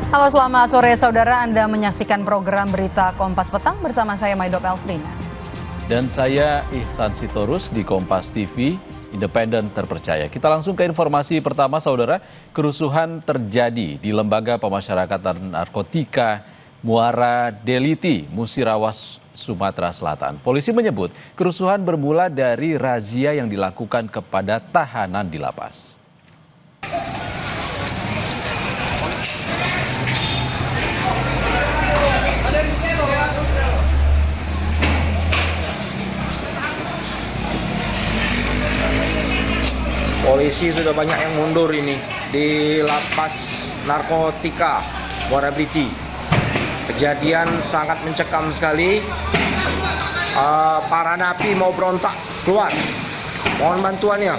Halo, selamat sore saudara. Anda menyaksikan program Berita Kompas Petang bersama saya Maidop Elfrina. Dan saya Ihsan Sitorus di Kompas TV, independen terpercaya. Kita langsung ke informasi pertama saudara. Kerusuhan terjadi di Lembaga Pemasyarakatan Narkotika Muara Deliti, Musirawas, Sumatera Selatan. Polisi menyebut kerusuhan bermula dari razia yang dilakukan kepada tahanan di lapas. Polisi sudah banyak yang mundur ini di lapas narkotika Muara Deliti. Kejadian sangat mencekam sekali. Para napi mau berontak keluar. Mohon bantuannya.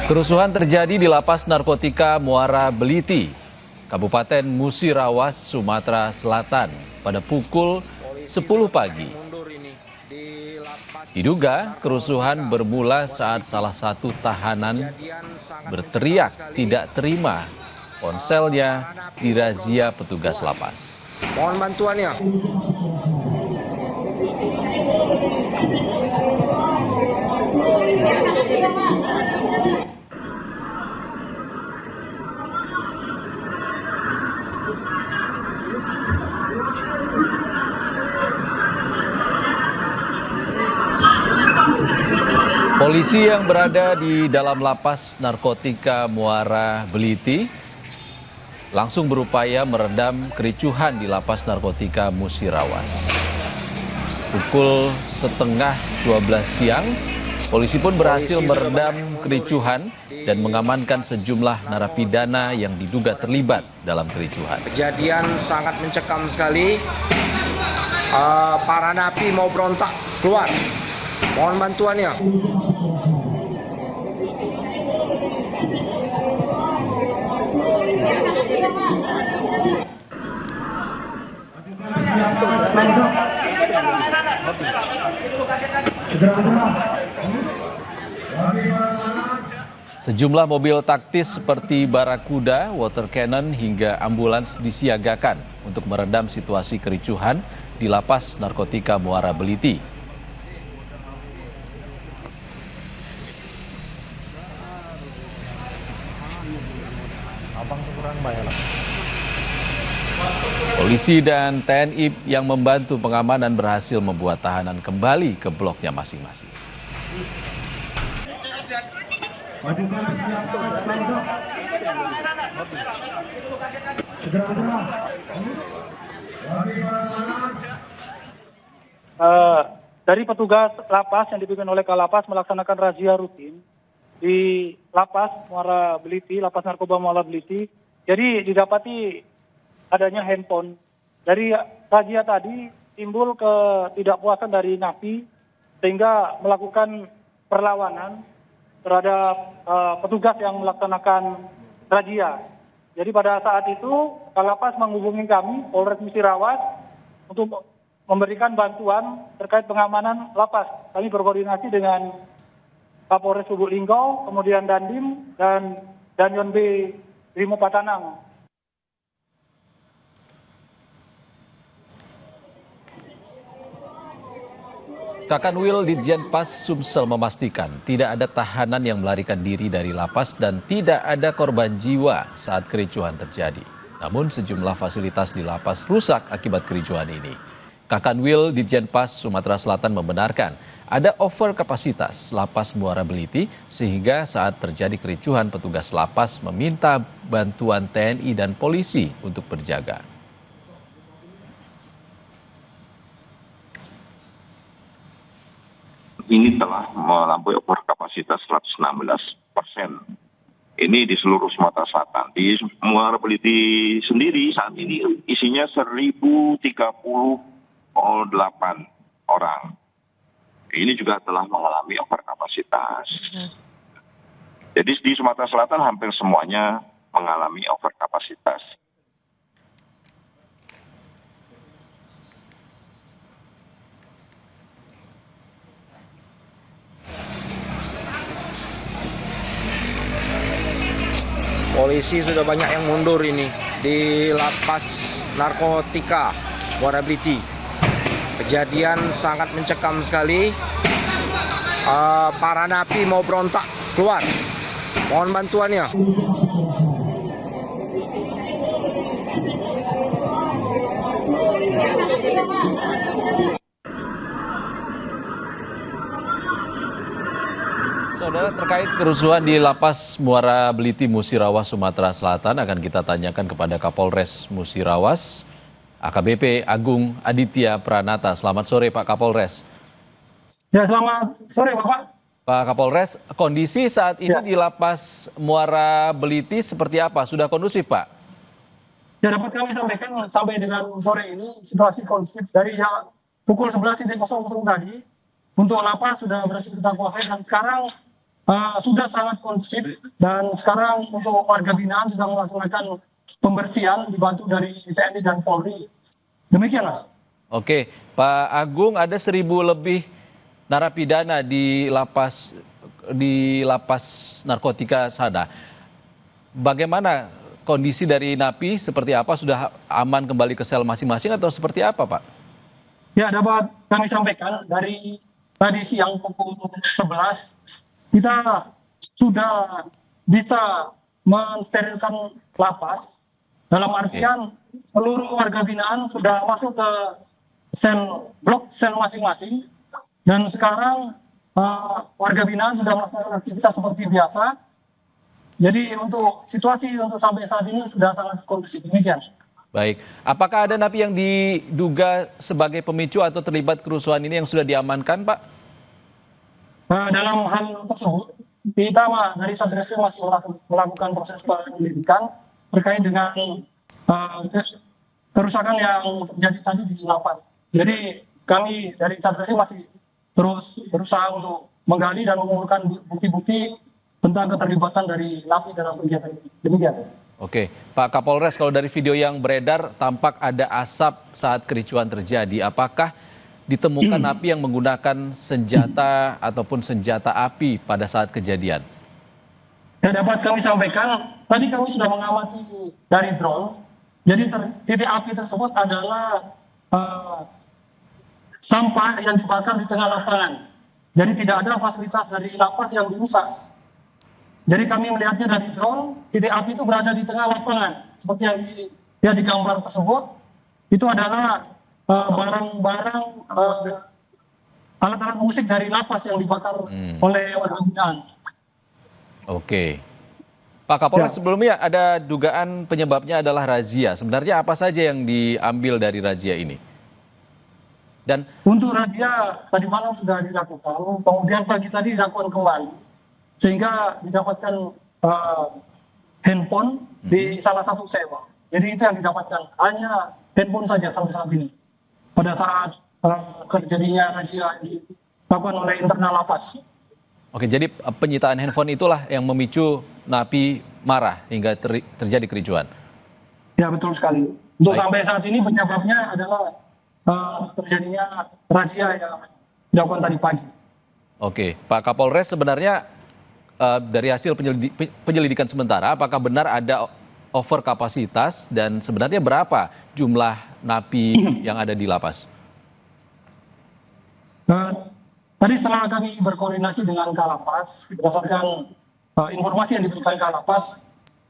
Kerusuhan terjadi di Lapas Narkotika Muara Beliti, Kabupaten Musirawas, Sumatera Selatan pada pukul 10 pagi. Diduga kerusuhan bermula saat salah satu tahanan berteriak tidak terima ponselnya dirazia petugas lapas. Mohon bantuannya. Polisi yang berada di dalam lapas narkotika Muara Beliti langsung berupaya meredam kericuhan di lapas narkotika Musirawas. Pukul setengah 12 siang, polisi pun berhasil meredam kericuhan dan mengamankan sejumlah narapidana yang diduga terlibat dalam kericuhan. Kejadian sangat mencekam sekali. Para napi mau berontak keluar. Mohon bantuannya. Sejumlah mobil taktis seperti Barakuda, water cannon hingga ambulans disiagakan untuk meredam situasi kericuhan di Lapas Narkotika Muara Beliti. Polisi dan TNI yang membantu pengamanan berhasil membuat tahanan kembali ke bloknya masing-masing. Dari petugas lapas yang dipimpin oleh Kalapas melaksanakan razia rutin di Lapas Muara Beliti, Lapas Narkoba Muara Beliti. Jadi didapati adanya handphone. Dari razia tadi timbul ketidakpuasan dari napi sehingga melakukan perlawanan terhadap petugas yang melaksanakan razia. Jadi pada saat itu Kalapas menghubungi kami Polres Musirawas untuk memberikan bantuan terkait pengamanan lapas. Kami berkoordinasi dengan Kapolres Lubuk Linggau, kemudian Dandim dan Danjon B Brimo Patanang. Kakanwil Ditjenpas Sumsel memastikan tidak ada tahanan yang melarikan diri dari lapas dan tidak ada korban jiwa saat kericuhan terjadi. Namun sejumlah fasilitas di lapas rusak akibat kericuhan ini. Kakanwil Ditjenpas Sumatera Selatan membenarkan ada over kapasitas lapas Muara Beliti sehingga saat terjadi kericuhan petugas lapas meminta bantuan TNI dan polisi untuk berjaga. Ini telah melampaui over kapasitas 116%. Ini di seluruh Sumatera Selatan. Di Muara Beliti sendiri saat ini isinya 1030 orang. Ini juga telah mengalami overkapasitas. Jadi di Sumatera Selatan hampir semuanya mengalami overkapasitas. Polisi sudah banyak yang mundur ini di lapas narkotika Muara Beliti. Kejadian sangat mencekam sekali. Para napi mau berontak keluar. Mohon bantuannya. Saudara, terkait kerusuhan di Lapas Muara Beliti Musirawas, Sumatera Selatan akan kita tanyakan kepada Kapolres Musirawas, AKBP Agung Aditya Pranata. Selamat sore Pak Kapolres. Ya, selamat sore Bapak. Pak Kapolres, kondisi saat ini di Lapas Muara Beliti seperti apa? Sudah kondusif Pak? Ya, dapat kami sampaikan sampai dengan sore ini situasi kondusif dari pukul 11.00 tadi untuk lapas sudah berhasil kita kuasai dan sekarang sudah sangat kondusif, dan sekarang untuk warga binaan sedang melaksanakan pembersihan dibantu dari TNI dan Polri. Demikian Mas. Oke, Pak Agung, ada 1.000 lebih narapidana di lapas narkotika sana. Bagaimana kondisi dari napi, seperti apa? Sudah aman kembali ke sel masing-masing atau seperti apa Pak? Ya, dapat kami sampaikan dari tadi siang pukul 11 kita sudah bisa mensterilkan lapas, dalam artian seluruh warga binaan sudah masuk ke blok sel masing-masing, dan sekarang warga binaan sudah melakukan aktivitas seperti biasa. Jadi untuk situasi untuk sampai saat ini sudah sangat kondusif. Demikian. Baik, apakah ada napi yang diduga sebagai pemicu atau terlibat kerusuhan ini yang sudah diamankan Pak? Dalam hal tersebut, kita dari Satreskrim masih melakukan proses penyelidikan terkait dengan kerusakan yang terjadi tadi di lapas. Jadi kami dari Satreskrim masih terus berusaha untuk menggali dan mengumpulkan bukti-bukti tentang keterlibatan dari napi dalam kegiatan ini. Demikian. Oke, Pak Kapolres, kalau dari video yang beredar tampak ada asap saat kericuhan terjadi. Apakah ditemukan napi yang menggunakan senjata ataupun senjata api pada saat kejadian? Ya, dapat kami sampaikan, tadi kami sudah mengamati dari drone. Jadi titik api tersebut adalah sampah yang dibakar di tengah lapangan. Jadi tidak ada fasilitas dari lapas yang dirusak. Jadi kami melihatnya dari drone, titik api itu berada di tengah lapangan. Seperti yang di gambar tersebut, itu adalah barang-barang alat-alat musik dari lapas yang dibakar oleh warga binaan. Oke. Pak Kapolres, sebelumnya ada dugaan penyebabnya adalah razia. Sebenarnya apa saja yang diambil dari razia ini? Dan untuk razia tadi malam sudah dilakukan, kemudian pagi tadi dilakukan kembali, sehingga didapatkan handphone di salah satu sewa. Jadi itu yang didapatkan, hanya handphone saja sampai saat ini. Pada saat terjadinya razia dilakukan oleh internal lapas. oke, jadi penyitaan handphone itulah yang memicu napi marah hingga terjadi kericuhan. Ya, betul sekali. Untuk sampai saat ini penyebabnya adalah terjadinya razia yang dilakukan tadi pagi. Oke, Pak Kapolres, sebenarnya dari hasil penyelidikan sementara, apakah benar ada overkapasitas dan sebenarnya berapa jumlah napi yang ada di lapas? Tadi setelah kami berkoordinasi dengan Kalapas, berdasarkan informasi yang diberikan Kalapas,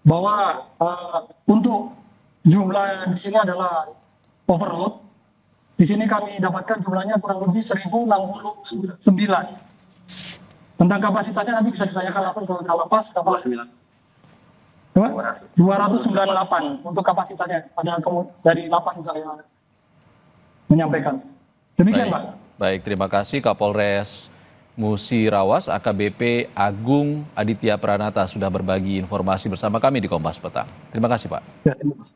bahwa untuk jumlah di sini adalah overload. Di sini kami dapatkan jumlahnya kurang lebih 1.069. Tentang kapasitasnya nanti bisa ditanyakan langsung ke Kalapas. 298 untuk kapasitasnya. Ada dari lapas juga yang menyampaikan. Demikian, Pak. Baik, terima kasih Kapolres Musirawas AKBP Agung Aditya Pranata sudah berbagi informasi bersama kami di Kompas Petang. Terima kasih Pak. Ya, terima kasih.